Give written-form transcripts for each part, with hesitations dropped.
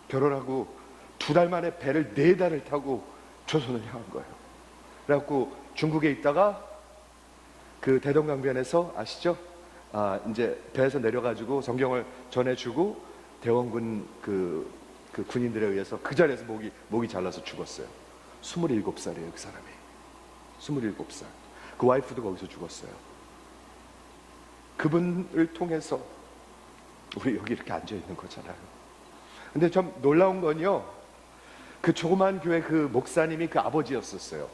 결혼하고 2달 만에 배를 4달을 타고 조선을 향한 거예요. 그래갖고 중국에 있다가 그 대동강변에서 아시죠? 이제 배에서 내려가지고 성경을 전해주고 대원군 그 군인들에 의해서 그 자리에서 목이 잘라서 죽었어요. 27살이에요 그 사람이. 27살. 그 와이프도 거기서 죽었어요. 그분을 통해서 우리 여기 이렇게 앉아 있는 거잖아요. 근데 좀 놀라운 건요, 그 조그만 교회 그 목사님이 그 아버지였었어요.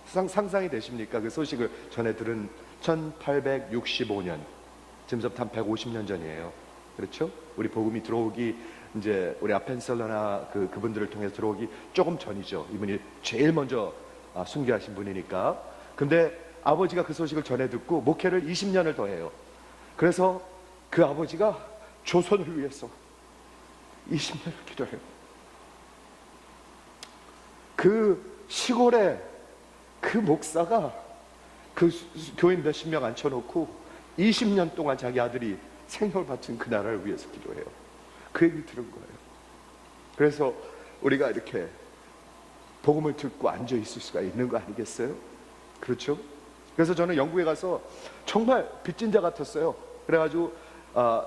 상상이 되십니까? 그 소식을 전해 들은 1865년, 지금부터 한 150년 전이에요. 그렇죠? 우리 복음이 들어오기, 이제 우리 아펜셀러나 그분들을 통해서 들어오기 조금 전이죠. 이분이 제일 먼저 순교하신 분이니까. 근데 아버지가 그 소식을 전해 듣고 목회를 20년을 더 해요. 그래서 그 아버지가 조선을 위해서 20년을 기도해요. 그 시골에 그 목사가 그 교인 몇십 명 앉혀놓고 20년 동안 자기 아들이 생명을 바친 그 나라를 위해서 기도해요. 그 얘기를 들은 거예요. 그래서 우리가 이렇게 복음을 듣고 앉아 있을 수가 있는 거 아니겠어요? 그렇죠? 그래서 저는 영국에 가서 정말 빚진 자 같았어요. 그래가지고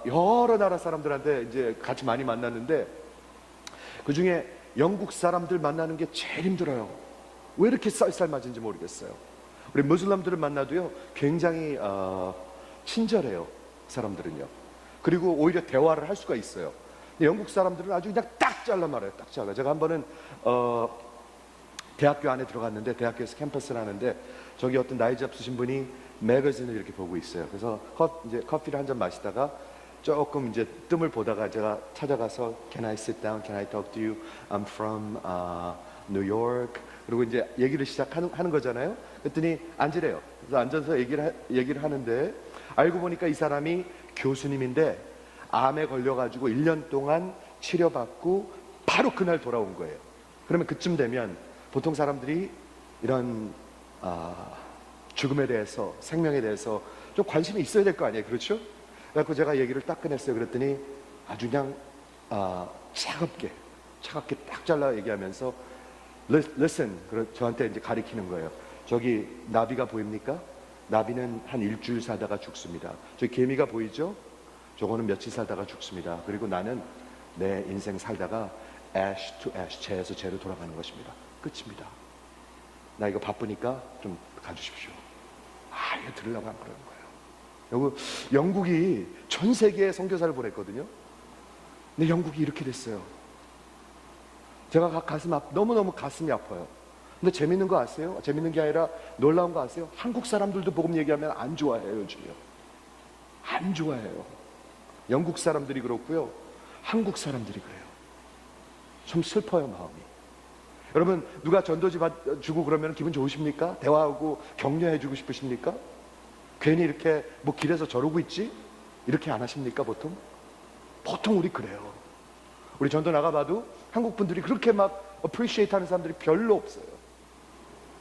여러 나라 사람들한테 이제 같이 많이 만났는데, 그 중에 영국 사람들 만나는 게 제일 힘들어요. 왜 이렇게 쌀쌀맞은지 모르겠어요. 우리 무슬림들을 만나도요 굉장히 친절해요, 사람들은요. 그리고 오히려 대화를 할 수가 있어요. 근데 영국 사람들은 아주 그냥 딱 잘라 말해요. 딱 잘라. 제가 한 번은 대학교 안에 들어갔는데, 대학교에서 캠퍼스를 하는데, 저기 어떤 나이 잡수신 분이 매거진을 이렇게 보고 있어요. 그래서 이제 커피를 한 잔 마시다가 조금 이제 뜸을 보다가 제가 찾아가서 Can I sit down? Can I talk to you? I'm from New York. 그리고 이제 얘기를 시작하는 거잖아요. 그랬더니 앉으래요. 그래서 앉아서 얘기를 하는데, 알고 보니까 이 사람이 교수님인데 암에 걸려가지고 1년 동안 치료받고 바로 그날 돌아온 거예요. 그러면 그쯤 되면 보통 사람들이 이런 죽음에 대해서, 생명에 대해서 좀 관심이 있어야 될 거 아니에요. 그렇죠? 그래서 제가 얘기를 딱 꺼냈어요. 그랬더니 아주 그냥 차갑게 딱 잘라 얘기하면서 listen, 저한테 이제 가리키는 거예요. 저기 나비가 보입니까? 나비는 한 일주일 살다가 죽습니다. 저기 개미가 보이죠? 저거는 며칠 살다가 죽습니다. 그리고 나는 내 인생 살다가 ash to ash, 재에서 재로 돌아가는 것입니다. 끝입니다. 나 이거 바쁘니까 좀 가주십시오. 이거 들으려고 안 그러는 거예요. 영국이 전 세계에 선교사를 보냈거든요. 근데 영국이 이렇게 됐어요. 제가 너무너무 가슴이 아파요. 근데 재밌는 거 아세요? 재밌는 게 아니라 놀라운 거 아세요? 한국 사람들도 복음 얘기하면 안 좋아해요, 요즘요. 안 좋아해요. 영국 사람들이 그렇고요, 한국 사람들이 그래요. 좀 슬퍼요, 마음이. 여러분, 누가 전도지 주고 그러면 기분 좋으십니까? 대화하고 격려해 주고 싶으십니까? 괜히 이렇게 뭐 길에서 저러고 있지? 이렇게 안 하십니까, 보통? 보통 우리 그래요. 우리 전도 나가봐도 한국 분들이 그렇게 막 appreciate 하는 사람들이 별로 없어요.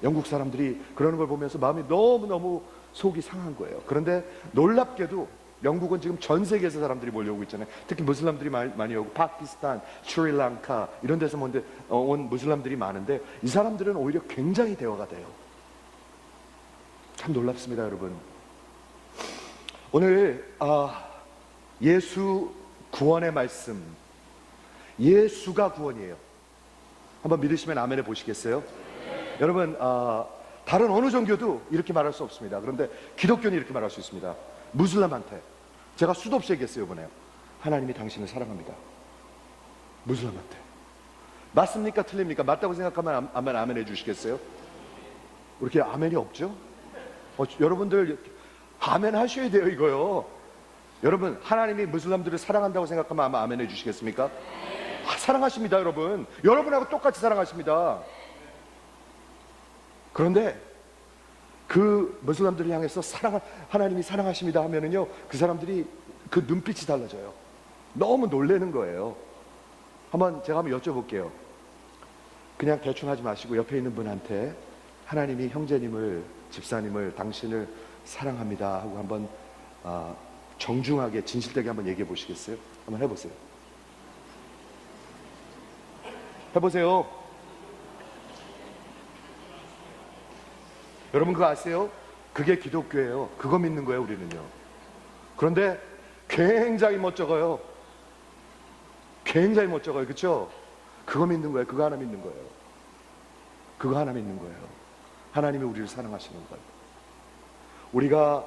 영국 사람들이 그러는 걸 보면서 마음이 너무너무 속이 상한 거예요. 그런데 놀랍게도 영국은 지금 전 세계에서 사람들이 몰려오고 있잖아요. 특히 무슬림들이 많이 오고, 파키스탄, 스리랑카 이런 데서 온 무슬림들이 많은데, 이 사람들은 오히려 굉장히 대화가 돼요. 참 놀랍습니다, 여러분. 오늘 예수 구원의 말씀, 예수가 구원이에요. 한번 믿으시면 아멘 해보시겠어요? 여러분, 다른 어느 종교도 이렇게 말할 수 없습니다. 그런데 기독교는 이렇게 말할 수 있습니다. 무슬림한테 제가 수도 없이 얘기했어요, 이번에. 하나님이 당신을 사랑합니다. 무슬림한테. 맞습니까? 틀립니까? 맞다고 생각하면 아멘 해주시겠어요? 이렇게 아멘이 없죠? 여러분들 아멘 하셔야 돼요, 이거요. 여러분, 하나님이 무슬림들을 사랑한다고 생각하면 아마 아멘 해주시겠습니까? 사랑하십니다, 여러분. 여러분하고 똑같이 사랑하십니다. 그런데 그 무슬림들을 향해서 하나님이 사랑하십니다 하면은요, 그 사람들이 그 눈빛이 달라져요. 너무 놀라는 거예요. 제가 한번 여쭤볼게요. 그냥 대충 하지 마시고 옆에 있는 분한테 하나님이 형제님을, 집사님을, 당신을 사랑합니다 하고 한번 정중하게 진실되게 한번 얘기해 보시겠어요? 한번 해보세요. 해보세요. 여러분 그거 아세요? 그게 기독교예요. 그거 믿는 거예요, 우리는요. 그런데 굉장히 멋쩍어요. 굉장히 멋쩍어요. 그렇죠? 그거 믿는 거예요. 그거 하나 믿는 거예요. 그거 하나 믿는 거예요. 하나님이 우리를 사랑하시는 거예요. 우리가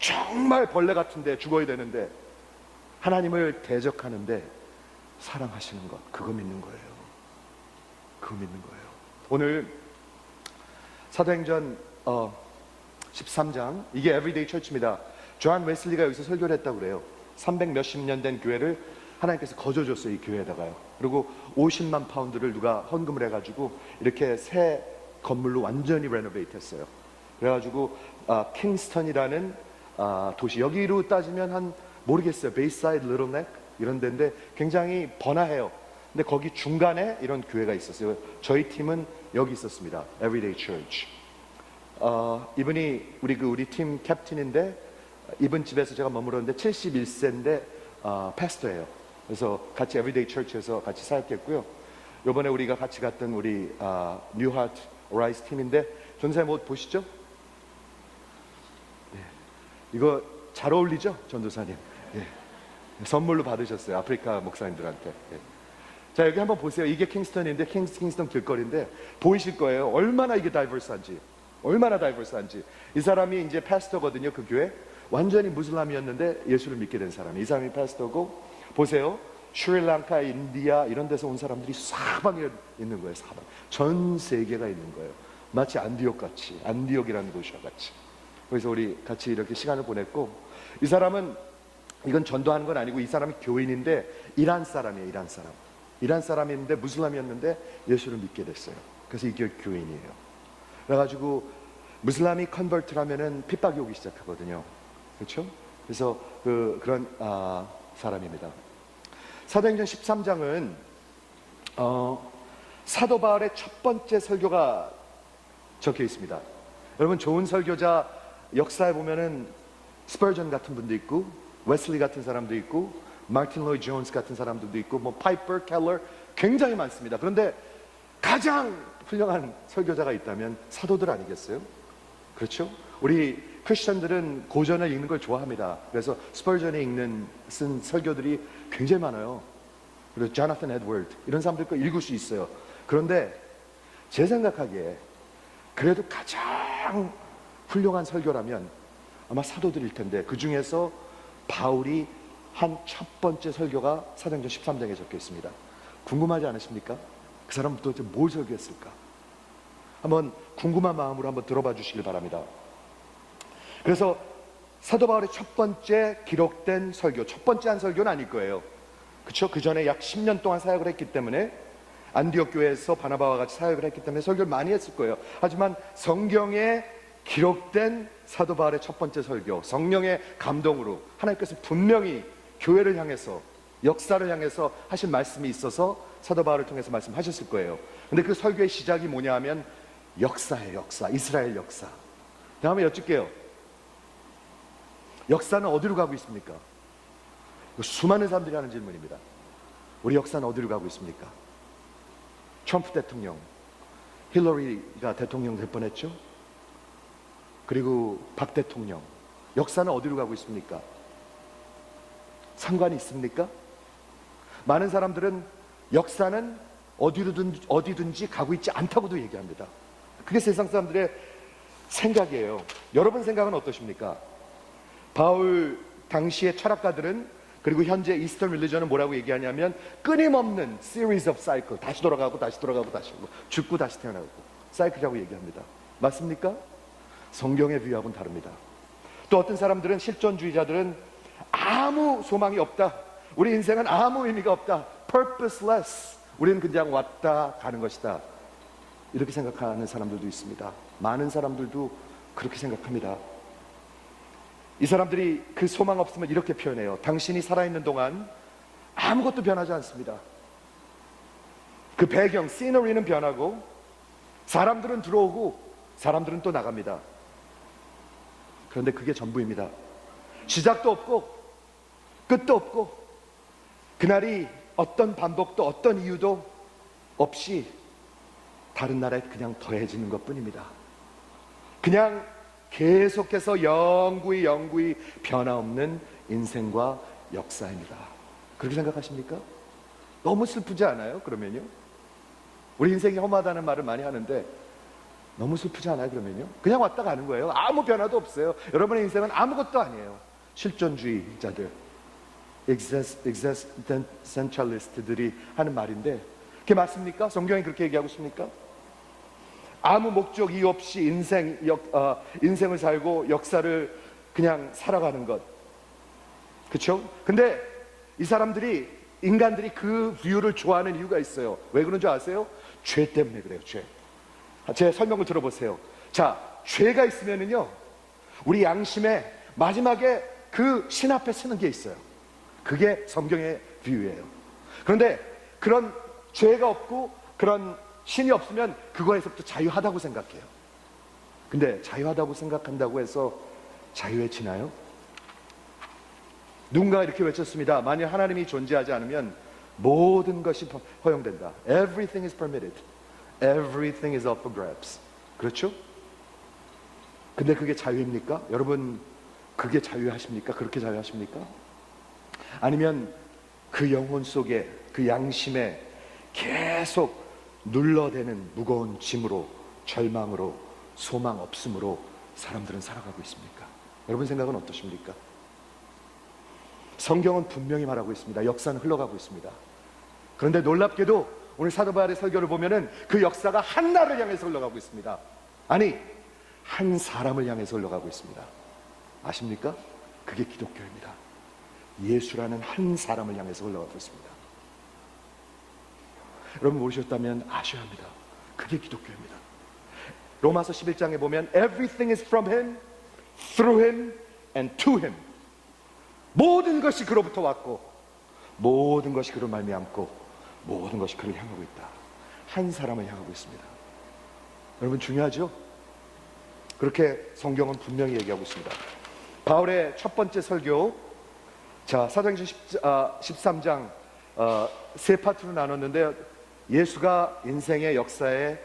정말 벌레 같은데 죽어야 되는데 하나님을 대적하는데 사랑하시는 것, 그거 믿는 거예요. 그거 믿는 거예요. 오늘 사도행전 13장, 이게 에브리데이 철치입니다. 존 웨슬리가 여기서 설교를 했다고 그래요. 300 몇십 년 된 교회를 하나님께서 거저줬어요, 이 교회에다가요. 그리고 50만 파운드를 누가 헌금을 해가지고 이렇게 새 건물로 완전히 레노베이트 했어요. 그래가지고 킹스턴이라는 도시, 여기로 따지면 한 모르겠어요, 베이사이드 리틀넥 이런 데인데 굉장히 번화해요. 근데 거기 중간에 이런 교회가 있었어요. 저희 팀은 여기 있었습니다. Everyday Church. 이분이 우리 팀 캡틴인데, 이분 집에서 제가 머물었는데 71세인데 패스터예요. 그래서 같이 Everyday Church에서 같이 사역했고요. 이번에 우리가 같이 갔던 우리 New Heart Rise 팀인데, 전사님 옷 보시죠? 네. 이거 잘 어울리죠, 전도사님? 네. 선물로 받으셨어요, 아프리카 목사님들한테. 네. 자, 여기 한번 보세요. 이게 킹스턴인데, 킹스턴 길거리인데 보이실 거예요. 얼마나 이게 다이버스한지. 얼마나 다이버스한지. 이 사람이 이제 패스터거든요, 그 교회. 완전히 무슬람이었는데 예수를 믿게 된 사람이. 이 사람이 패스터고, 보세요. 스리랑카, 인디아 이런 데서 온 사람들이 사방에 있는 거예요. 사방. 전 세계가 있는 거예요. 마치 안디옥 같이, 안디옥이라는 곳이와 같이. 그래서 우리 같이 이렇게 시간을 보냈고, 이 사람은, 이건 전도하는 건 아니고 이 사람이 교인인데 이란 사람이에요. 이란 사람. 이란 사람인데 무슬람이었는데 예수를 믿게 됐어요. 그래서 이게 교인이에요. 그래가지고 무슬람이 컨버트를 하면은 핍박이 오기 시작하거든요. 그렇죠? 그래서 그런 사람입니다. 사도행전 13장은 사도 바울의 첫 번째 설교가 적혀 있습니다. 여러분, 좋은 설교자 역사에 보면은 스퍼전 같은 분도 있고, 웨슬리 같은 사람도 있고, 마틴 로이 존스 같은 사람들도 있고, 뭐 파이퍼, 켈러, 굉장히 많습니다. 그런데 가장 훌륭한 설교자가 있다면 사도들 아니겠어요? 그렇죠? 우리 크리스천들은 고전을 읽는 걸 좋아합니다. 그래서 스퍼전에 쓴 설교들이 굉장히 많아요. 그리고 조나탄 에드워드 이런 사람들 거 읽을 수 있어요. 그런데 제 생각하기에 그래도 가장 훌륭한 설교라면 아마 사도들일 텐데, 그 중에서 바울이 한 첫 번째 설교가 사도행전 13장에 적혀 있습니다. 궁금하지 않으십니까? 그 사람은 도대체 뭘 설교했을까? 한번 궁금한 마음으로 한번 들어봐 주시길 바랍니다. 그래서 사도 바울의 첫 번째 기록된 설교, 첫 번째 한 설교는 아닐 거예요. 그렇죠? 그 전에 약 10년 동안 사역을 했기 때문에, 안디옥 교회에서 바나바와 같이 사역을 했기 때문에 설교를 많이 했을 거예요. 하지만 성경에 기록된 사도 바울의 첫 번째 설교, 성령의 감동으로 하나님께서 분명히 교회를 향해서, 역사를 향해서 하신 말씀이 있어서 사도 바울을 통해서 말씀하셨을 거예요. 근데 그 설교의 시작이 뭐냐 하면 역사예요. 역사, 이스라엘 역사. 다음에 여쭐게요. 역사는 어디로 가고 있습니까? 수많은 사람들이 하는 질문입니다. 우리 역사는 어디로 가고 있습니까? 트럼프 대통령, 힐러리가 대통령 될 뻔했죠? 그리고 박 대통령, 역사는 어디로 가고 있습니까? 상관이 있습니까? 많은 사람들은 역사는 어디든지 가고 있지 않다고도 얘기합니다. 그게 세상 사람들의 생각이에요. 여러분 생각은 어떠십니까? 바울 당시의 철학가들은, 그리고 현재 이스턴 릴리전은 뭐라고 얘기하냐면 끊임없는 series of cycle, 다시 돌아가고 다시 돌아가고 다시 죽고 다시 태어나고 사이클이라고 얘기합니다. 맞습니까? 성경의 비유하고는 다릅니다. 또 어떤 사람들은, 실존주의자들은 아무 소망이 없다, 우리 인생은 아무 의미가 없다, purposeless, 우리는 그냥 왔다 가는 것이다, 이렇게 생각하는 사람들도 있습니다. 많은 사람들도 그렇게 생각합니다. 이 사람들이 그 소망 없으면 이렇게 표현해요. 당신이 살아있는 동안 아무것도 변하지 않습니다. 그 배경, 시너리는 변하고 사람들은 들어오고 사람들은 또 나갑니다. 그런데 그게 전부입니다. 시작도 없고 끝도 없고, 그날이 어떤 반복도 어떤 이유도 없이 다른 나라에 그냥 더해지는 것 뿐입니다. 그냥 계속해서 영구히 변화없는 인생과 역사입니다. 그렇게 생각하십니까? 너무 슬프지 않아요? 그러면요? 우리 인생이 험하다는 말을 많이 하는데 너무 슬프지 않아요? 그러면요? 그냥 왔다 가는 거예요. 아무 변화도 없어요. 여러분의 인생은 아무것도 아니에요. 실존주의자들, existentialist들이 하는 말인데 그게 맞습니까? 성경이 그렇게 얘기하고 있습니까? 아무 목적 이유 없이 인생을 살고 역사를 그냥 살아가는 것, 그렇죠? 근데 이 인간들이 그 뷰를 좋아하는 이유가 있어요. 왜 그런 줄 아세요? 죄 때문에 그래요. 죄. 제 설명을 들어보세요. 자, 죄가 있으면은요, 우리 양심에 마지막에 그 신 앞에 서는 게 있어요. 그게 성경의 뷰예요. 그런데 그런 죄가 없고 그런 신이 없으면 그거에서부터 자유하다고 생각해요. 근데 자유하다고 생각한다고 해서 자유해지나요? 누군가 이렇게 외쳤습니다. 만약 하나님이 존재하지 않으면 모든 것이 허용된다. Everything is permitted. Everything is up for grabs. 그렇죠? 근데 그게 자유입니까? 여러분, 그게 자유하십니까? 그렇게 자유하십니까? 아니면 그 영혼 속에, 그 양심에 계속 눌러대는 무거운 짐으로, 절망으로, 소망 없음으로 사람들은 살아가고 있습니까? 여러분 생각은 어떠십니까? 성경은 분명히 말하고 있습니다. 역사는 흘러가고 있습니다. 그런데 놀랍게도 오늘 사도 바울의 설교를 보면은 그 역사가 한 나라를 향해서 흘러가고 있습니다. 아니, 한 사람을 향해서 흘러가고 있습니다. 아십니까? 그게 기독교입니다. 예수라는 한 사람을 향해서 흘러가고 있습니다. 여러분 모르셨다면 아셔야 합니다. 그게 기독교입니다. 로마서 11장에 보면 Everything is from Him, through Him, and to Him. 모든 것이 그로부터 왔고 모든 것이 그로 말미암고 모든 것이 그를 향하고 있다. 한 사람을 향하고 있습니다. 여러분 중요하죠? 그렇게 성경은 분명히 얘기하고 있습니다. 바울의 첫 번째 설교, 자 사도행전 13장 세 파트로 나눴는데 예수가 인생의 역사의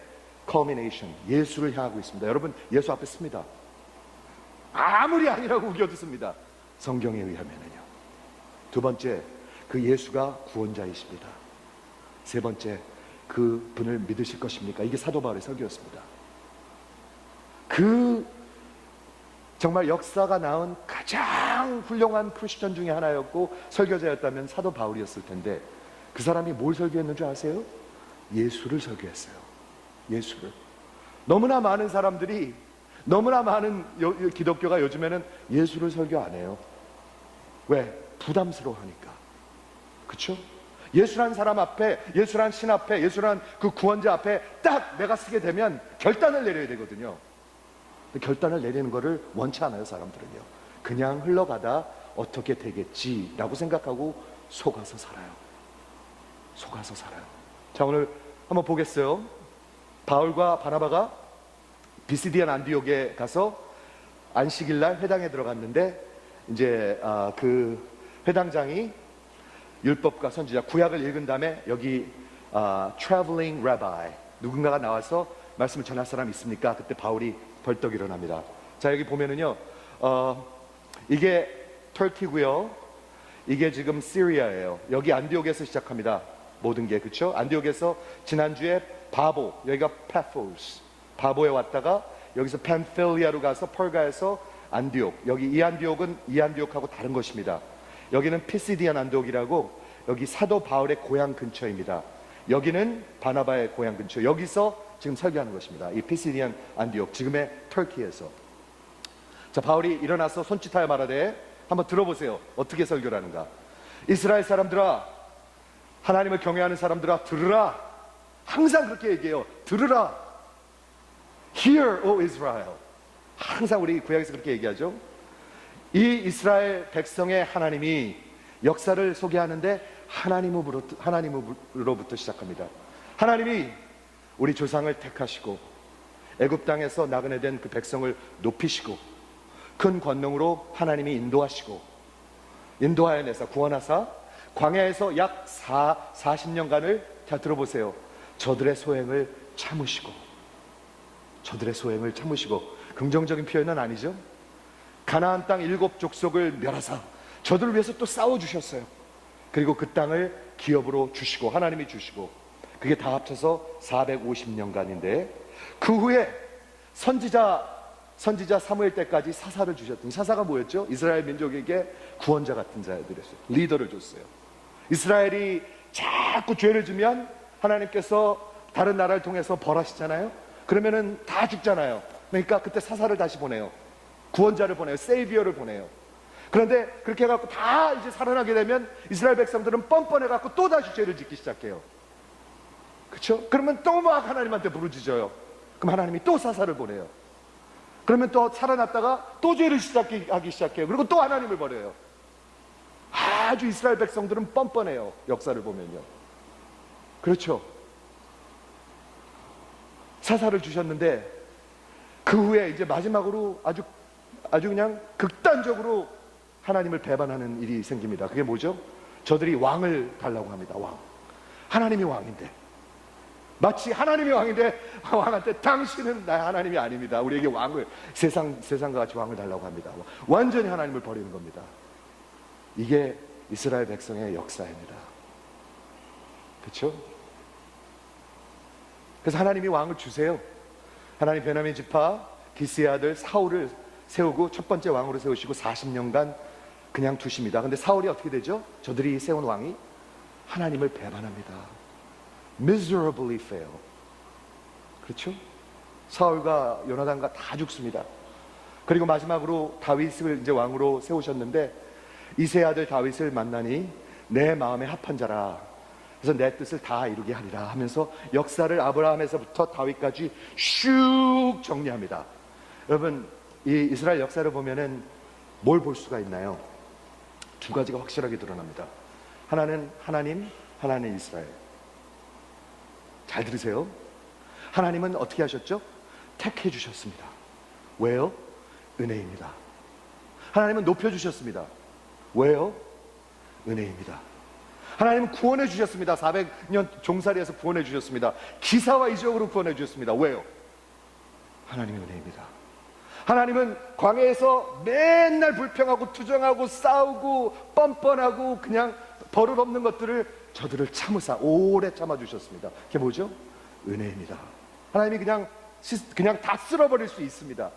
culmination, 예수를 향하고 있습니다. 여러분 예수 앞에 씁니다. 아무리 아니라고 우겨듣습니다. 성경에 의하면은요. 두 번째, 그 예수가 구원자이십니다. 세 번째, 그 분을 믿으실 것입니까? 이게 사도 바울의 설교였습니다. 정말 역사가 낳은 가장 훌륭한 크리스천 중에 하나였고 설교자였다면 사도 바울이었을 텐데 그 사람이 뭘 설교했는 줄 아세요? 예수를 설교했어요. 예수를. 너무나 많은 사람들이, 너무나 많은 기독교가 요즘에는 예수를 설교 안 해요. 왜? 부담스러워하니까. 그쵸? 예수란 사람 앞에, 예수란 신 앞에, 예수란 그 구원자 앞에 딱 내가 쓰게 되면 결단을 내려야 되거든요. 결단을 내리는 거를 원치 않아요, 사람들은요. 그냥 흘러가다 어떻게 되겠지라고 생각하고 속아서 살아요. 속아서 살아요. 자, 오늘 한번 보겠어요. 바울과 바나바가 비시디안 안디옥에 가서 안식일날 회당에 들어갔는데 이제 그 회당장이 율법과 선지자 구약을 읽은 다음에 여기 traveling rabbi 누군가가 나와서 말씀을 전할 사람 있습니까? 그때 바울이 벌떡 일어납니다. 자, 여기 보면은요, 이게 터키고요, 이게 지금 시리아예요. 여기 안디옥에서 시작합니다. 모든 게, 그렇죠? 안디옥에서 지난주에 바보, 여기가 파포스, 바보에 왔다가 여기서 팜필리아로 가서 펄가에서 안디옥, 여기 이 안디옥은 이 안디옥하고 다른 것입니다. 여기는 피시디안 안디옥이라고 여기 사도 바울의 고향 근처입니다. 여기는 바나바의 고향 근처, 여기서 지금 설교하는 것입니다. 이 피시디안 안디옥, 지금의 터키에서. 자, 바울이 일어나서 손짓하여 말하되, 한번 들어보세요. 어떻게 설교를 하는가. 이스라엘 사람들아, 하나님을 경외하는 사람들아, 들으라. 항상 그렇게 얘기해요. 들으라. Hear, O Israel. 항상 우리 구약에서 그렇게 얘기하죠. 이 이스라엘 백성의 하나님이 역사를 소개하는데 하나님으로부터 시작합니다. 하나님이 우리 조상을 택하시고 애굽 땅에서 나그네된 그 백성을 높이시고 큰 권능으로 하나님이 인도하여 내사 구원하사 광야에서 약 40년간을 잘 들어보세요. 저들의 소행을 참으시고, 저들의 소행을 참으시고, 긍정적인 표현은 아니죠. 가나안 땅 7족속을 멸하사 저들을 위해서 또 싸워주셨어요. 그리고 그 땅을 기업으로 주시고, 하나님이 주시고, 그게 다 합쳐서 450년간인데, 그 후에 선지자 사무엘 때까지 사사를 주셨더니, 사사가 뭐였죠? 이스라엘 민족에게 구원자 같은 자들이었어요. 리더를 줬어요. 이스라엘이 자꾸 죄를 지면 하나님께서 다른 나라를 통해서 벌하시잖아요. 그러면은 다 죽잖아요. 그러니까 그때 사사를 다시 보내요. 구원자를 보내요. 세이비어를 보내요. 그런데 그렇게 해갖고 다 이제 살아나게 되면 이스라엘 백성들은 뻔뻔해갖고 또 다시 죄를 짓기 시작해요. 그렇죠? 그러면 또 막 하나님한테 부르짖어요. 그럼 하나님이 또 사사를 보내요. 그러면 또 살아났다가 또 죄를 하기 시작해요. 그리고 또 하나님을 버려요. 아주 이스라엘 백성들은 뻔뻔해요. 역사를 보면요. 그렇죠? 사사를 주셨는데 그 후에 이제 마지막으로 아주 그냥 극단적으로 하나님을 배반하는 일이 생깁니다. 그게 뭐죠? 저들이 왕을 달라고 합니다. 왕. 하나님이 왕인데, 마치 하나님이 왕인데 왕한테 당신은 나 하나님이 아닙니다. 우리에게 왕을, 세상과 같이 왕을 달라고 합니다. 완전히 하나님을 버리는 겁니다. 이게 이스라엘 백성의 역사입니다. 그렇죠? 그래서 하나님이 왕을 주세요. 하나님 베냐민 지파 기스의 아들 사울을 세우고 첫 번째 왕으로 세우시고 40년간 그냥 두십니다. 근데 사울이 어떻게 되죠? 저들이 세운 왕이 하나님을 배반합니다. Miserably fail. 그렇죠? 사울과 요나단과 다 죽습니다. 그리고 마지막으로 다윗을 이제 왕으로 세우셨는데, 이세 아들 다윗을 만나니 내 마음에 합한 자라, 그래서 내 뜻을 다 이루게 하리라 하면서 역사를 아브라함에서부터 다윗까지 슉 정리합니다. 여러분, 이 이스라엘 역사를 보면은 뭘 볼 수가 있나요? 두 가지가 확실하게 드러납니다. 하나는 하나님, 하나는 이스라엘. 잘 들으세요. 하나님은 어떻게 하셨죠? 택해 주셨습니다. 왜요? 은혜입니다. 하나님은 높여 주셨습니다. 왜요? 은혜입니다. 하나님은 구원해 주셨습니다. 400년 종살이에서 구원해 주셨습니다. 기사와 이적으로 구원해 주셨습니다. 왜요? 하나님의 은혜입니다. 하나님은 광야에서 맨날 불평하고 투정하고 싸우고 뻔뻔하고 그냥 버릇없는 것들을 저들을 참으사 오래 참아주셨습니다. 그게 뭐죠? 은혜입니다. 하나님이 그냥 다 쓸어버릴 수 있습니다.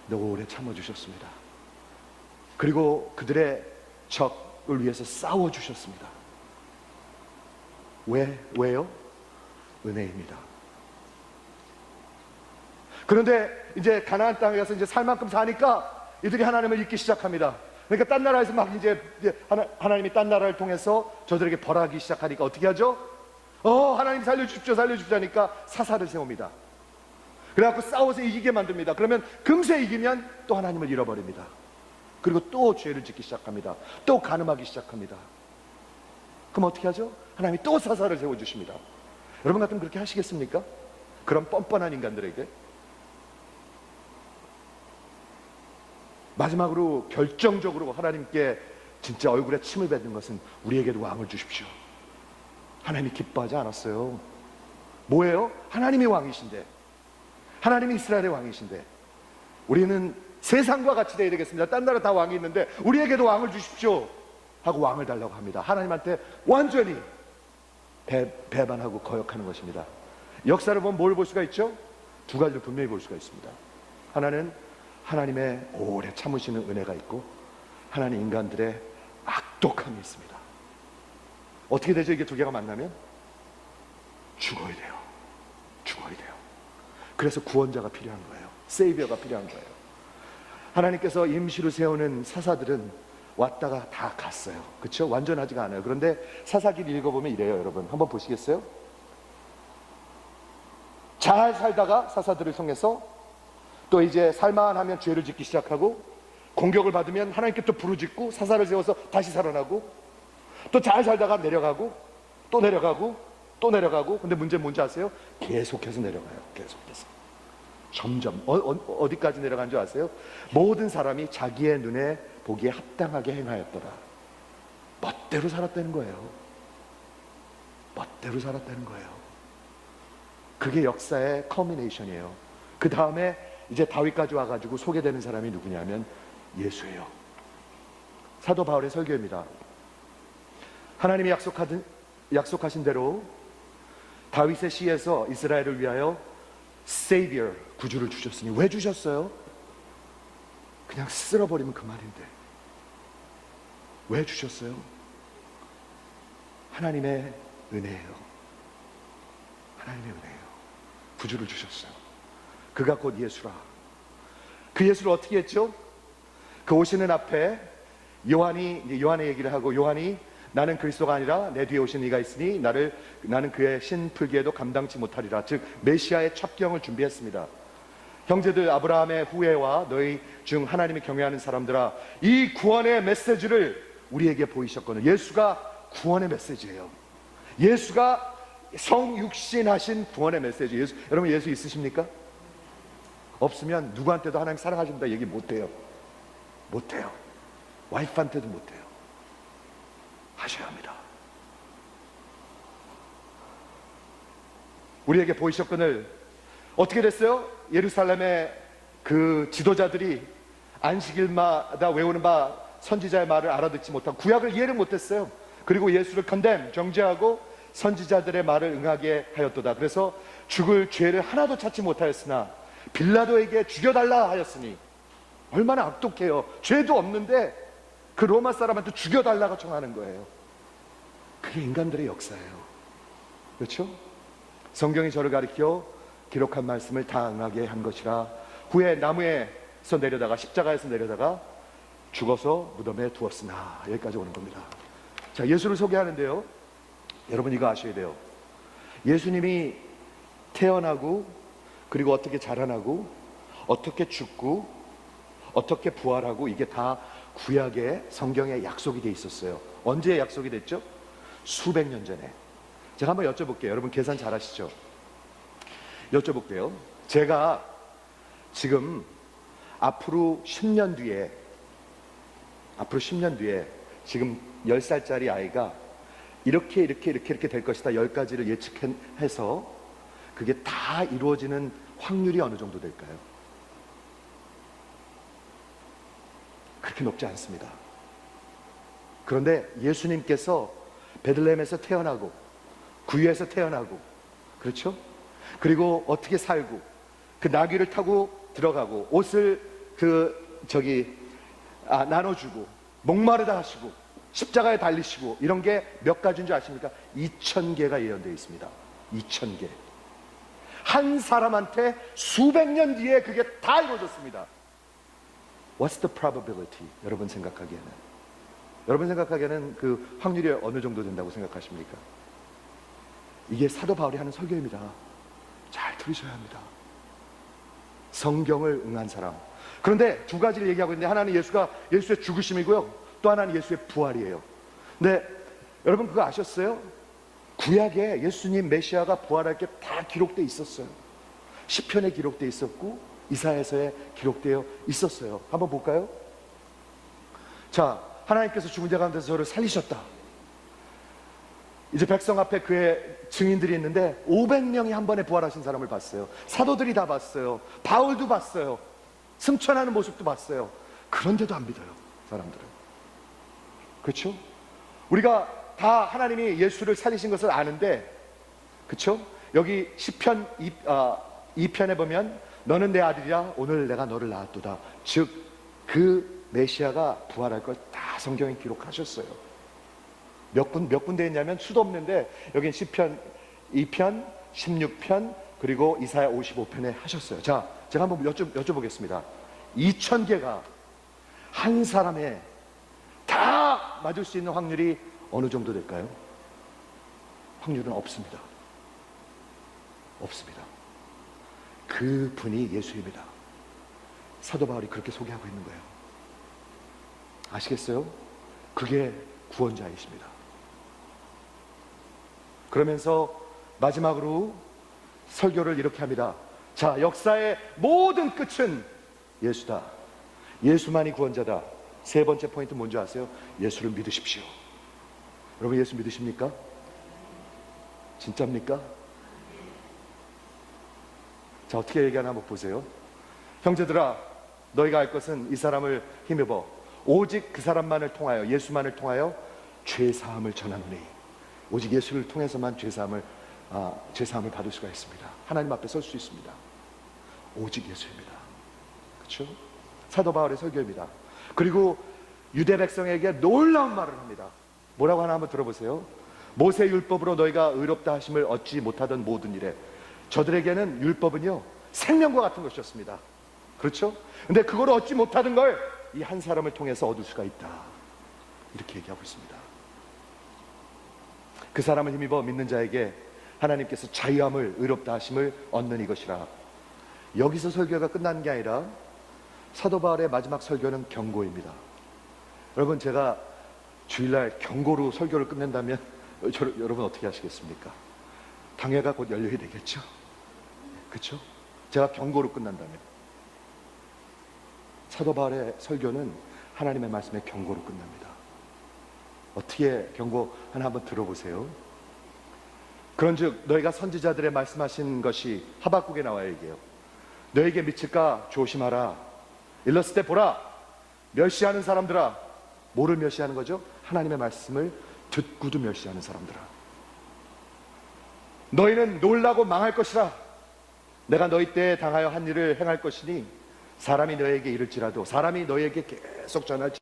근데 오래 참아주셨습니다. 그리고 그들의 적을 위해서 싸워주셨습니다. 왜요? 은혜입니다. 그런데 이제 가나안 땅에 가서 이제 살 만큼 사니까 이들이 하나님을 잊기 시작합니다. 그러니까 딴 나라에서 막 이제 하나님이 딴 나라를 통해서 저들에게 벌하기 시작하니까 어떻게 하죠? 하나님 살려주십시오, 살려주자니까 사사를 세웁니다. 그래갖고 싸워서 이기게 만듭니다. 그러면 금세 이기면 또 하나님을 잃어버립니다. 그리고 또 죄를 짓기 시작합니다. 또 간음하기 시작합니다. 그럼 어떻게 하죠? 하나님이 또 사사를 세워주십니다. 여러분 같으면 그렇게 하시겠습니까? 그런 뻔뻔한 인간들에게. 마지막으로 결정적으로 하나님께 진짜 얼굴에 침을 뱉는 것은 우리에게도 왕을 주십시오. 하나님이 기뻐하지 않았어요. 뭐예요? 하나님이 왕이신데, 하나님이 이스라엘의 왕이신데 우리는 세상과 같이 되어야 되겠습니다. 딴 나라 다 왕이 있는데 우리에게도 왕을 주십시오 하고 왕을 달라고 합니다. 하나님한테 완전히 배반하고 거역하는 것입니다. 역사를 보면 뭘 볼 수가 있죠? 두 가지를 분명히 볼 수가 있습니다. 하나는 하나님의 오래 참으시는 은혜가 있고, 하나는 인간들의 악독함이 있습니다. 어떻게 되죠? 이게 두 개가 만나면 죽어야 돼요. 죽어야 돼요. 그래서 구원자가 필요한 거예요. 세이비어가 필요한 거예요. 하나님께서 임시로 세우는 사사들은 왔다가 다 갔어요. 그렇죠? 완전하지가 않아요. 그런데 사사기를 읽어보면 이래요. 여러분 한번 보시겠어요? 잘 살다가 사사들을 통해서 또 이제 살만하면 죄를 짓기 시작하고, 공격을 받으면 하나님께 또 부르짖고 사사를 세워서 다시 살아나고, 또 잘 살다가 내려가고 또 내려가고 또 내려가고. 근데 문제는 뭔지 아세요? 계속해서 내려가요. 계속해서 점점 어디까지 내려간 줄 아세요? 모든 사람이 자기의 눈에 보기에 합당하게 행하였더라. 멋대로 살았다는 거예요. 멋대로 살았다는 거예요. 그게 역사의 커미네이션이에요. 그 다음에 이제 다윗까지 와가지고 소개되는 사람이 누구냐면 예수예요. 사도 바울의 설교입니다. 하나님이 약속하신 대로 다윗의 시에서 이스라엘을 위하여 Savior, 구주를 주셨으니, 왜 주셨어요? 그냥 쓸어버리면 그 말인데 왜 주셨어요? 하나님의 은혜예요. 하나님의 은혜예요. 구주를 주셨어요. 그가 곧 예수라. 그 예수를 어떻게 했죠? 그 오시는 앞에 요한의 얘기를 하고, 요한이 나는 그리스도가 아니라 내 뒤에 오신 이가 있으니 나는 그의 신풀기에도 감당치 못하리라. 즉 메시아의 첩경을 준비했습니다. 형제들, 아브라함의 후예와 너희 중 하나님을 경외하는 사람들아, 이 구원의 메시지를 우리에게 보이셨거든요. 예수가 구원의 메시지예요. 예수가 성육신하신 구원의 메시지. 여러분 예수 있으십니까? 없으면 누구한테도 하나님 사랑하신다 얘기 못해요. 못해요. 와이프한테도 못해요. 하셔야 합니다. 우리에게 보이셨거늘 어떻게 됐어요? 예루살렘의 그 지도자들이 안식일마다 외우는 바 선지자의 말을 알아듣지 못하고 구약을 이해를 못했어요. 그리고 예수를 정죄하고 선지자들의 말을 응하게 하였도다. 그래서 죽을 죄를 하나도 찾지 못하였으나 빌라도에게 죽여달라 하였으니, 얼마나 악독해요. 죄도 없는데 그 로마 사람한테 죽여달라고 청하는 거예요. 그게 인간들의 역사예요. 그렇죠? 성경이 저를 가리켜 기록한 말씀을 다 응하게 한 것이라. 후에 나무에서 내려다가, 십자가에서 내려다가 죽어서 무덤에 두었으나. 여기까지 오는 겁니다. 자, 예수를 소개하는데요, 여러분 이거 아셔야 돼요. 예수님이 태어나고, 그리고 어떻게 자라나고, 어떻게 죽고, 어떻게 부활하고, 이게 다 구약의 성경에 약속이 돼 있었어요. 언제 약속이 됐죠? 수백 년 전에. 제가 한번 여쭤볼게요. 여러분 계산 잘 하시죠? 여쭤볼게요. 제가 지금 앞으로 10년 뒤에 지금 10살짜리 아이가 이렇게 될 것이다 10가지를 예측해서 그게 다 이루어지는 확률이 어느 정도 될까요? 그렇게 높지 않습니다. 그런데 예수님께서 베들레헴에서 태어나고, 구유에서 태어나고, 그렇죠? 그리고 어떻게 살고, 그 나귀를 타고 들어가고, 옷을 나눠주고, 목마르다 하시고, 십자가에 달리시고, 이런 게 몇 가지인 줄 아십니까? 2000개가 예언되어 있습니다. 2000개. 한 사람한테 수백 년 뒤에 그게 다 이루어졌습니다. What's the probability? 여러분 생각하기에는 그 확률이 어느 정도 된다고 생각하십니까? 이게 사도 바울이 하는 설교입니다. 잘 들으셔야 합니다. 성경을 응한 사람. 그런데 두 가지를 얘기하고 있는데, 하나는 예수의 죽으심이고요, 또 하나는 예수의 부활이에요. 근데 여러분 그거 아셨어요? 구약에 예수님 메시아가 부활할 게 다 기록되어 있었어요. 시편에 기록되어 있었고 이사야서에 기록되어 있었어요. 한번 볼까요? 자, 하나님께서 죽은 자 가운데서 저를 살리셨다. 이제 백성 앞에 그의 증인들이 있는데 500명이 한 번에 부활하신 사람을 봤어요. 사도들이 다 봤어요. 바울도 봤어요. 승천하는 모습도 봤어요. 그런데도 안 믿어요, 사람들은. 그렇죠? 우리가 다 하나님이 예수를 살리신 것을 아는데, 그렇죠? 여기 시편 2편에 보면 너는 내 아들이라 오늘 내가 너를 낳았도다. 즉 그 메시아가 부활할 걸 다 성경에 기록하셨어요. 몇 군데 있냐면 수도 없는데, 여긴 시편 2편, 16편, 그리고 이사야 55편에 하셨어요. 자, 제가 한번 여쭤보겠습니다. 2000개가 한 사람에 다 맞을 수 있는 확률이 어느 정도 될까요? 확률은 없습니다. 없습니다. 그 분이 예수입니다. 사도 바울이 그렇게 소개하고 있는 거예요. 아시겠어요? 그게 구원자이십니다. 그러면서 마지막으로 설교를 이렇게 합니다. 자, 역사의 모든 끝은 예수다. 예수만이 구원자다. 세 번째 포인트 뭔지 아세요? 예수를 믿으십시오. 여러분 예수 믿으십니까? 진짜입니까? 자, 어떻게 얘기하나 한번 보세요. 형제들아, 너희가 알 것은 이 사람을 힘입어 오직 그 사람만을 통하여, 예수만을 통하여 죄사함을 전하노니. 오직 예수를 통해서만 죄사함을 받을 수가 있습니다. 하나님 앞에 설 수 있습니다. 오직 예수입니다. 그렇죠? 사도 바울의 설교입니다. 그리고 유대 백성에게 놀라운 말을 합니다. 뭐라고 하나 한번 들어보세요. 모세 율법으로 너희가 의롭다 하심을 얻지 못하던 모든 일에, 저들에게는 율법은요 생명과 같은 것이었습니다. 그렇죠? 근데 그걸 얻지 못하던 걸 이 한 사람을 통해서 얻을 수가 있다, 이렇게 얘기하고 있습니다. 그 사람을 힘입어 믿는 자에게 하나님께서 자유함을, 의롭다 하심을 얻는 이것이라. 여기서 설교가 끝나는 게 아니라 사도 바울의 마지막 설교는 경고입니다. 여러분, 제가 주일날 경고로 설교를 끝낸다면 여러분 어떻게 하시겠습니까? 당회가 곧 열려야 되겠죠? 그렇죠? 제가 경고로 끝난다면. 사도 바울의 설교는 하나님의 말씀의 경고로 끝납니다. 어떻게 경고하나 한번 들어보세요. 그런즉 너희가 선지자들의 말씀하신 것이 하박국에 나와 얘기해요. 너에게 미칠까 조심하라. 일렀을 때 보라, 멸시하는 사람들아. 뭐를 멸시하는 거죠? 하나님의 말씀을 듣고도 멸시하는 사람들아. 너희는 놀라고 망할 것이라. 내가 너희 때에 당하여 한 일을 행할 것이니 사람이 너에게 이를지라도, 사람이 너에게 계속 전할지라도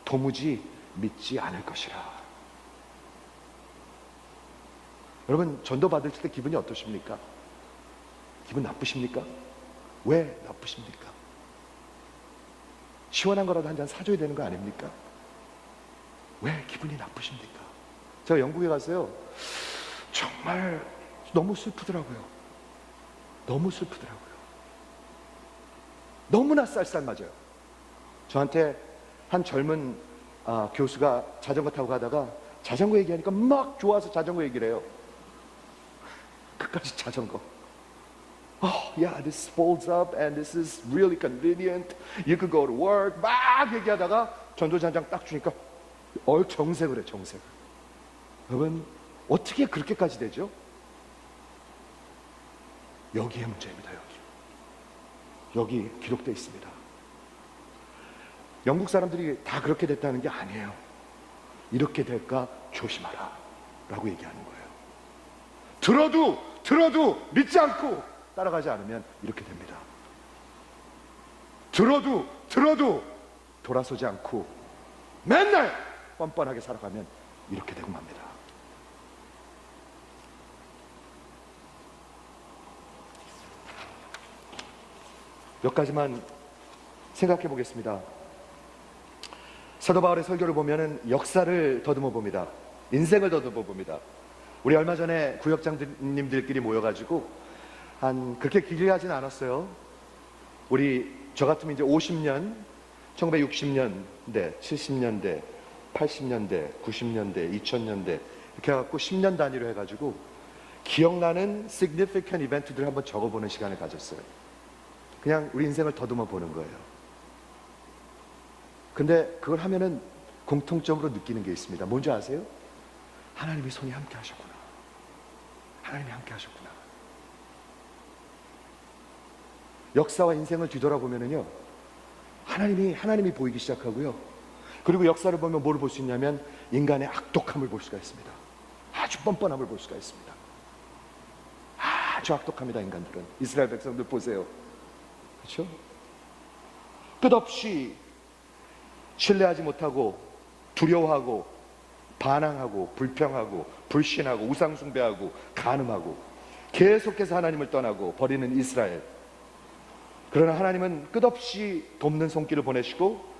도무지 믿지 않을 것이라. 여러분, 전도 받을 때 기분이 어떠십니까? 기분 나쁘십니까? 왜 나쁘십니까? 시원한 거라도 한 잔 사줘야 되는 거 아닙니까? 왜 기분이 나쁘십니까? 제가 영국에 갔어요. 정말 너무 슬프더라고요. 너무 슬프더라고요. 너무나 쌀쌀맞아요. 저한테 한 젊은 교수가 자전거 타고 가다가 자전거 얘기하니까 막 좋아서 자전거 얘기를 해요. 끝까지 자전거. Oh, yeah, this folds up and this is really convenient. You could go to work. 막 얘기하다가 전도자장 딱 주니까 정색을 해, 정색을. 여러분, 어떻게 그렇게까지 되죠? 여기에 문제입니다. 여기 기록되어 있습니다. 영국 사람들이 다 그렇게 됐다는 게 아니에요. 이렇게 될까 조심하라 라고 얘기하는 거예요. 들어도 믿지 않고 따라가지 않으면 이렇게 됩니다. 들어도 돌아서지 않고 맨날 뻔뻔하게 살아가면 이렇게 되고 맙니다. 몇 가지만 생각해 보겠습니다. 사도 바울의 설교를 보면은 역사를 더듬어 봅니다. 인생을 더듬어 봅니다. 우리 얼마 전에 구역장님들끼리 모여가지고 그렇게 길게 하진 않았어요. 저 같으면 이제 50년, 1960년대, 70년대, 80년대, 90년대, 2000년대 이렇게 해갖고 10년 단위로 해가지고 기억나는 significant 이벤트들을 한번 적어보는 시간을 가졌어요. 그냥 우리 인생을 더듬어 보는 거예요. 근데 그걸 하면은 공통점으로 느끼는 게 있습니다. 뭔지 아세요? 하나님이 손이 함께 하셨구나. 하나님이 함께 하셨구나. 역사와 인생을 뒤돌아보면은요, 하나님이 보이기 시작하고요. 그리고 역사를 보면 뭘 볼 수 있냐면 인간의 악독함을 볼 수가 있습니다. 아주 뻔뻔함을 볼 수가 있습니다. 아주 악독합니다, 인간들은. 이스라엘 백성들 보세요. 그렇죠? 끝없이 신뢰하지 못하고 두려워하고 반항하고 불평하고 불신하고 우상숭배하고 간음하고 계속해서 하나님을 떠나고 버리는 이스라엘. 그러나 하나님은 끝없이 돕는 손길을 보내시고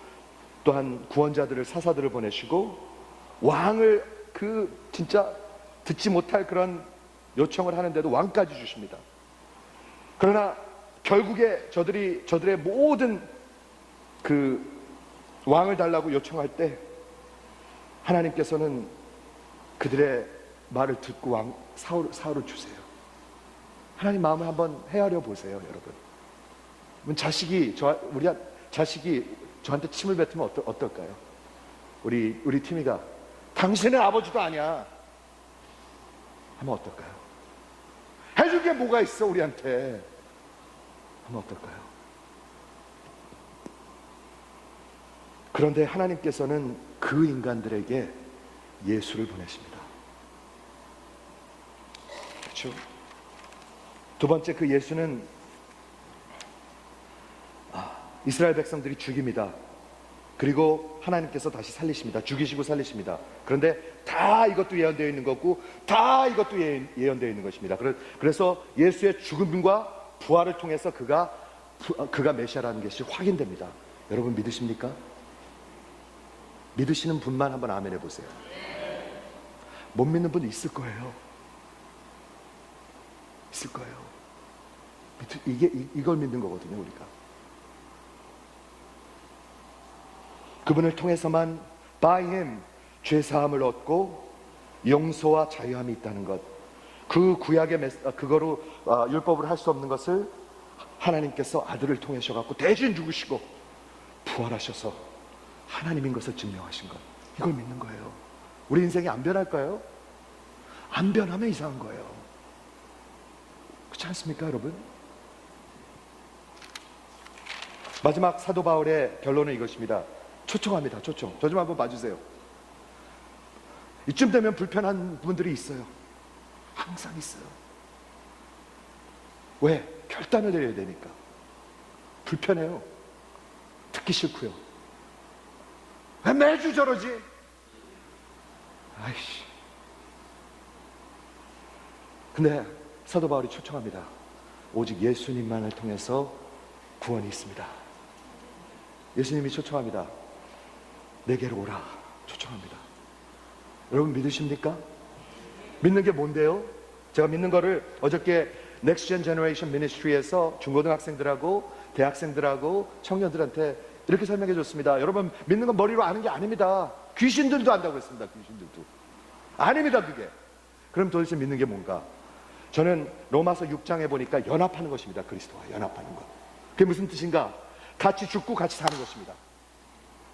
또한 구원자들을, 사사들을 보내시고 왕을 진짜 듣지 못할 그런 요청을 하는데도 왕까지 주십니다. 그러나 결국에 저들의 모든 왕을 달라고 요청할 때 하나님께서는 그들의 말을 듣고 사울을 주세요. 하나님 마음을 한번 헤아려 보세요, 여러분. 자식이 저한테 침을 뱉으면 어떨까요? 우리 티미가 당신의 아버지도 아니야 하면 어떨까요? 해줄 게 뭐가 있어 우리한테? 하면 어떨까요? 그런데 하나님께서는 그 인간들에게 예수를 보내십니다. 그렇죠? 두 번째, 그 예수는 이스라엘 백성들이 죽입니다. 그리고 하나님께서 다시 살리십니다. 죽이시고 살리십니다. 그런데 다 이것도 예언되어 있는 거고, 다 이것도 예언되어 있는 것입니다. 그래서 예수의 죽음과 부활을 통해서 그가 메시아라는 것이 확인됩니다. 여러분 믿으십니까? 믿으시는 분만 한번 아멘 해보세요. 못 믿는 분 있을 거예요. 있을 거예요. 이걸 믿는 거거든요, 우리가. 그분을 통해서만 by him 죄사함을 얻고 용서와 자유함이 있다는 것, 그 구약의 그거로 율법으로 할 수 없는 것을 하나님께서 아들을 통해서 갖고 대신 죽으시고 부활하셔서 하나님인 것을 증명하신 것, 이걸 믿는 거예요. 우리 인생이 안 변할까요? 안 변하면 이상한 거예요. 그렇지 않습니까, 여러분? 마지막 사도 바울의 결론은 이것입니다. 초청합니다. 초청. 저 좀 한번 봐주세요. 이쯤 되면 불편한 분들이 있어요. 항상 있어요. 왜? 결단을 내려야 되니까. 불편해요. 듣기 싫고요. 왜 매주 저러지? 아이씨. 근데 사도 바울이 초청합니다. 오직 예수님만을 통해서 구원이 있습니다. 예수님이 초청합니다. 내게로 오라. 초청합니다. 여러분 믿으십니까? 믿는 게 뭔데요? 제가 믿는 거를 어저께 Next Gen Generation Ministry에서 중고등학생들하고 대학생들하고 청년들한테 이렇게 설명해 줬습니다. 여러분 믿는 건 머리로 아는 게 아닙니다. 귀신들도 안다고 했습니다. 귀신들도 아닙니다. 그게. 그럼 도대체 믿는 게 뭔가? 저는 로마서 6장에 보니까 연합하는 것입니다. 그리스도와 연합하는 것. 그게 무슨 뜻인가? 같이 죽고 같이 사는 것입니다.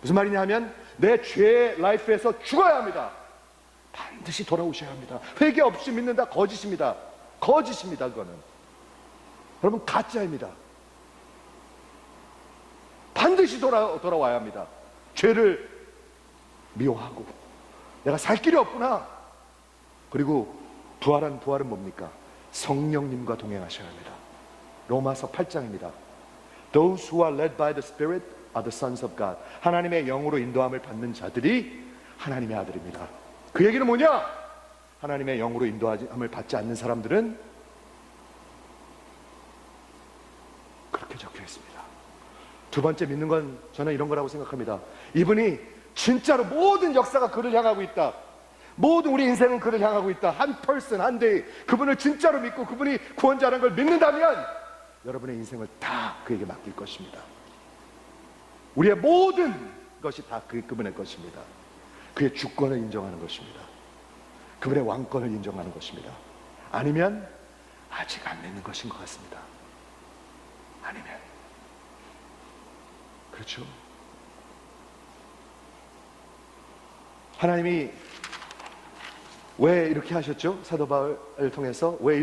무슨 말이냐 하면 내 죄의 라이프에서 죽어야 합니다. 반드시 돌아오셔야 합니다. 회개 없이 믿는다? 거짓입니다. 거짓입니다. 그거는 여러분 가짜입니다. 반드시 돌아와야 합니다. 죄를 미워하고 내가 살 길이 없구나. 그리고 부활은 뭡니까? 성령님과 동행하셔야 합니다. 로마서 8장입니다. Those who are led by the Spirit are the sons of God. 하나님의 영으로 인도함을 받는 자들이 하나님의 아들입니다. 그 얘기는 뭐냐? 하나님의 영으로 인도함을 받지 않는 사람들은 그렇게 적혀 있습니다. 두 번째 믿는 건 저는 이런 거라고 생각합니다. 이분이 진짜로 모든 역사가 그를 향하고 있다. 모든 우리 인생은 그를 향하고 있다. 한 person, 한 day 그분을 진짜로 믿고 그분이 구원자라는 걸 믿는다면 여러분의 인생을 다 그에게 맡길 것입니다. 우리의 모든 것이 다 그분의 것입니다. 그의 주권을 인정하는 것입니다. 그분의 왕권을 인정하는 것입니다. 아니면 아직 안 믿는 것인 것 같습니다. 아니면 그렇죠? 하나님이 왜 이렇게 하셨죠? 사도 바울을 통해서 왜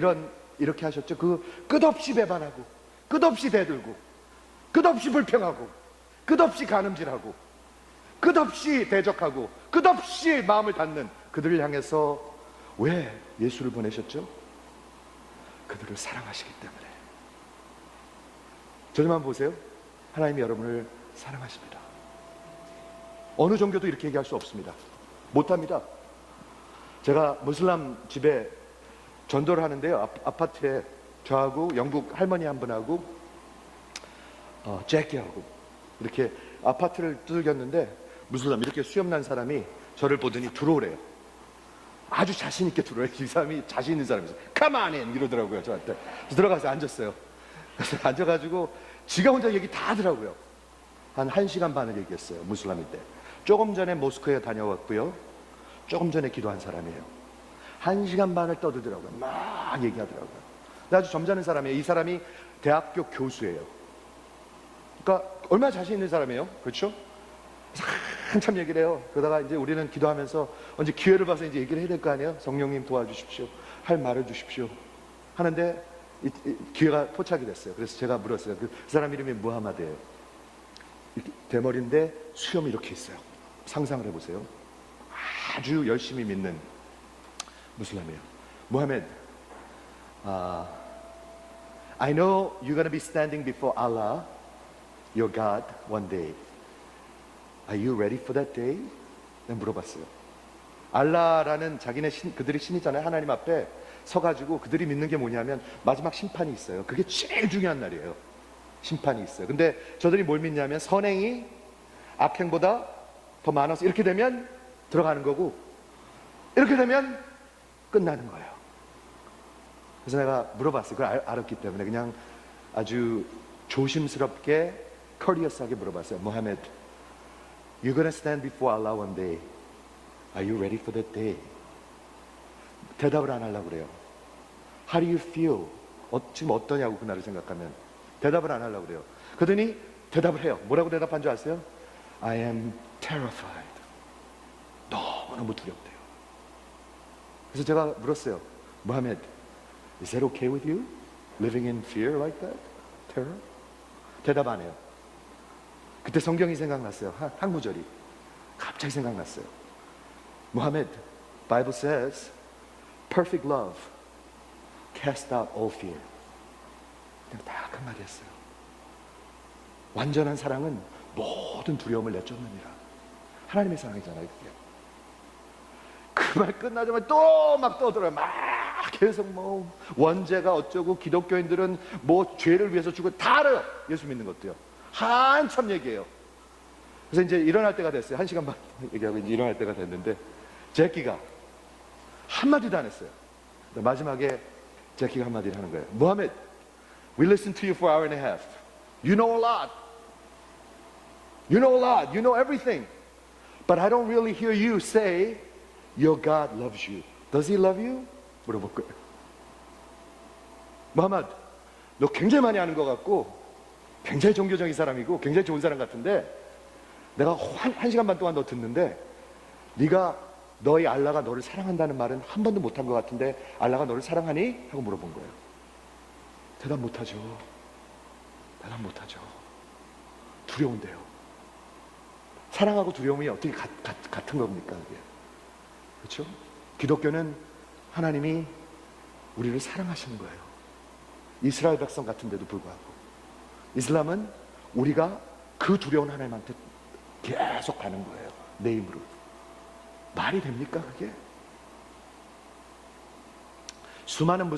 이렇게 하셨죠? 그 끝없이 배반하고 끝없이 대들고 끝없이 불평하고 끝없이 가늠질하고 끝없이 대적하고 끝없이 마음을 닫는 그들을 향해서 왜 예수를 보내셨죠? 그들을 사랑하시기 때문에. 저들만 보세요. 하나님이 여러분을 사랑하십니다. 어느 종교도 이렇게 얘기할 수 없습니다. 못합니다. 제가 무슬람 집에 전도를 하는데요. 아파트에 저하고 영국 할머니 한 분하고 재키하고 이렇게 아파트를 두들겼는데 무슬람 이렇게 수염난 사람이 저를 보더니 들어오래요. 아주 자신 있게 들어오래요. 이 사람이 자신 있는 사람이었어요. Come on in! 이러더라고요 저한테. 그래서 들어가서 앉았어요. 그래서 앉아가지고 지가 혼자 얘기 다 하더라고요. 한 1시간 반을 얘기했어요. 무슬람일 때. 조금 전에 모스크에 다녀왔고요. 조금 전에 기도한 사람이에요. 1시간 반을 떠들더라고요. 막 얘기하더라고요. 아주 점잖은 사람이에요. 이 사람이 대학교 교수예요. 그러니까 얼마나 자신 있는 사람이에요. 그렇죠? 한참 얘기를 해요. 그러다가 이제 우리는 기도하면서 언제 기회를 봐서 이제 얘기를 해야 될 거 아니에요. 성령님 도와주십시오. 할 말을 주십시오. 하는데 기회가 포착이 됐어요. 그래서 제가 물었어요. 그 사람 이름이 무하마드예요. 대머리인데 수염이 이렇게 있어요. 상상을 해보세요. 아주 열심히 믿는 무슬림이에요. 무하메드, I know you're going to be standing before Allah, your God, one day. Are you ready for that day? 내가 물어봤어요. 알라라는 자기네 그들이 신이잖아요. 하나님 앞에 서가지고 그들이 믿는 게 뭐냐면 마지막 심판이 있어요. 그게 제일 중요한 날이에요. 심판이 있어요. 근데 저들이 뭘 믿냐면 선행이 악행보다 더 많아서 이렇게 되면 들어가는 거고 이렇게 되면 끝나는 거예요. 그래서 내가 물어봤어요. 그걸 알았기 때문에 그냥 아주 조심스럽게 커리어스하게 물어봤어요. 모하메드, You're gonna stand before Allah one day. Are you ready for that day? 대답을 안 하려고 그래요. How do you feel? 지금 어떠냐고 그날을 생각하면 대답을 안 하려고 그래요. 그러더니 대답을 해요. 뭐라고 대답한 줄 아세요? I am terrified. 너무너무 두렵대요. 그래서 제가 물었어요. 모하메드, Is that okay with you? Living in fear like that? Terror? 대답 안 해요. 그때 성경이 생각났어요. 한 구절이 갑자기 생각났어요. Muhammad, Bible says, perfect love cast out all fear. 그냥 딱 한마디 했어요. 완전한 사랑은 모든 두려움을 내쫓느니라. 하나님의 사랑이잖아요, 그게. 그 말 끝나자마자 또 막 떠들어요. 막 계속 뭐 원죄가 어쩌고 기독교인들은 뭐 죄를 위해서 죽고 다 알아요. 예수 믿는 것도요. 한참 얘기해요. 그래서 이제 일어날 때가 됐어요. 1시간 반 얘기하고 이제 일어날 때가 됐는데 제키가 한마디도 안 했어요. 마지막에 제키가 한마디를 하는 거예요. Muhammad, we listened to you for an hour and a half. You know a lot. You know a lot. You know everything. But I don't really hear you say your God loves you. Does he love you? 물어볼 거예요. 무하마드, 너 굉장히 많이 아는 것 같고 굉장히 종교적인 사람이고 굉장히 좋은 사람 같은데 내가 한 시간 반 동안 너 듣는데 네가 너희 알라가 너를 사랑한다는 말은 한 번도 못한 것 같은데 알라가 너를 사랑하니? 하고 물어본 거예요. 대답 못하죠. 대답 못하죠. 두려운데요. 사랑하고 두려움이 어떻게 같은 겁니까? 그게? 그렇죠? 기독교는 하나님이 우리를 사랑하시는 거예요. 이스라엘 백성 같은데도 불구하고 이슬람은 우리가 그 두려운 하나님한테 계속 가는 거예요. 내 힘으로. 말이 됩니까 그게? 수많은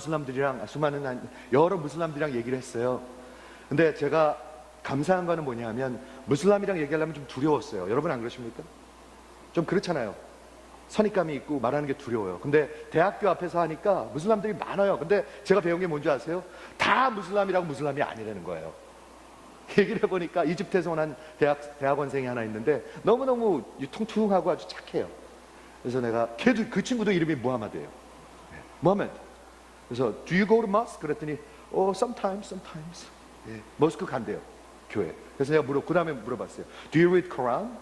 여러 무슬람들이랑 얘기를 했어요. 근데 제가 감사한 거는 뭐냐면 무슬람이랑 얘기하려면 좀 두려웠어요. 여러분 안 그러십니까? 좀 그렇잖아요. 선입감이 있고 말하는 게 두려워요. 근데 대학교 앞에서 하니까 무슬람들이 많아요. 근데 제가 배운 게 뭔지 아세요? 다 무슬람이라고 무슬람이 아니라는 거예요. 얘기를 해보니까 이집트에서 온 대학원생이 하나 있는데 너무너무 통통하고 아주 착해요. 그래서 내가 그 친구도 이름이 무하마드예요. 무하마드. 그래서 Do you go to mosque? 그랬더니 sometimes. 예, 머스크 간대요. 교회. 그래서 내가 그 다음에 물어봤어요. Do you read Quran?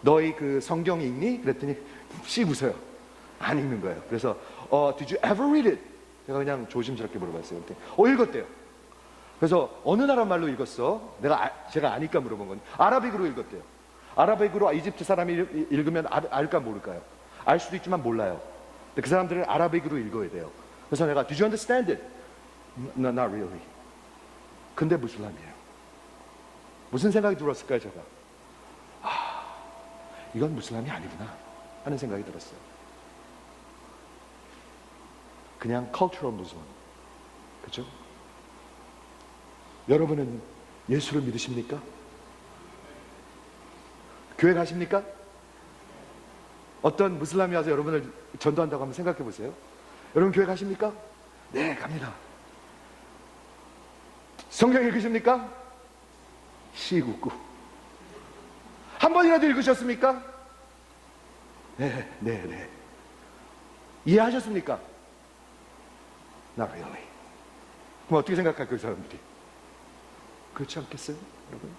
너희 그 성경 읽니? 그랬더니 씩 웃어요. 안 읽는 거예요. 그래서 Did you ever read it? 제가 그냥 조심스럽게 물어봤어요. 그랬더니 읽었대요. 그래서 어느 나라 말로 읽었어? 제가 아니까 물어본 건 아라빅으로 읽었대요. 아라빅으로 이집트 사람이 읽으면 알까 모를까요? 알 수도 있지만 몰라요. 근데 그 사람들은 아라빅으로 읽어야 돼요. 그래서 내가 Did you understand it? No, not really. 근데 무슬람이에요. 무슨 생각이 들었을까요, 제가? 이건 무슬람이 아니구나 하는 생각이 들었어요. 그냥 cultural 무슬람. 그렇죠? 여러분은 예수를 믿으십니까? 교회 가십니까? 어떤 무슬람이 와서 여러분을 전도한다고 한번 생각해 보세요. 여러분 교회 가십니까? 네, 갑니다. 성경 읽으십니까? 씩 웃고. 한 번이라도 읽으셨습니까? 네. 이해하셨습니까? Not really. 그럼 어떻게 생각할까요, 그 사람들이? 그렇지 않겠어요, 여러분?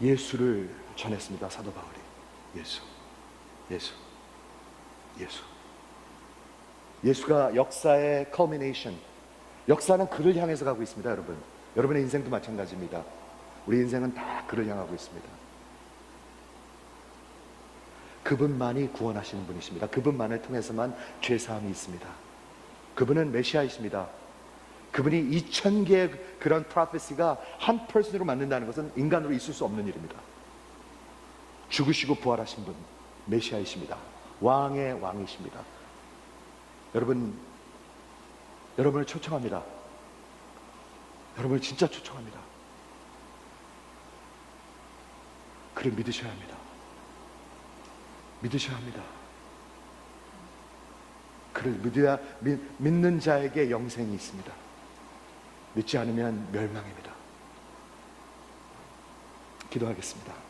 예수를 전했습니다, 사도 바울이. 예수. 예수. 예수가 역사의 culmination. 역사는 그를 향해서 가고 있습니다, 여러분. 여러분의 인생도 마찬가지입니다. 우리 인생은 다 그를 향하고 있습니다. 그분만이 구원하시는 분이십니다. 그분만을 통해서만 죄사함이 있습니다. 그분은 메시아이십니다. 그분이 2000개의 그런 프로페시가 한 퍼센으로 만든다는 것은 인간으로 있을 수 없는 일입니다. 죽으시고 부활하신 분, 메시아이십니다. 왕의 왕이십니다. 여러분을 초청합니다. 여러분을 진짜 초청합니다. 그를 믿으셔야 합니다. 믿으셔야 합니다. 그를 믿어야 믿는 자에게 영생이 있습니다. 믿지 않으면 멸망입니다. 기도하겠습니다.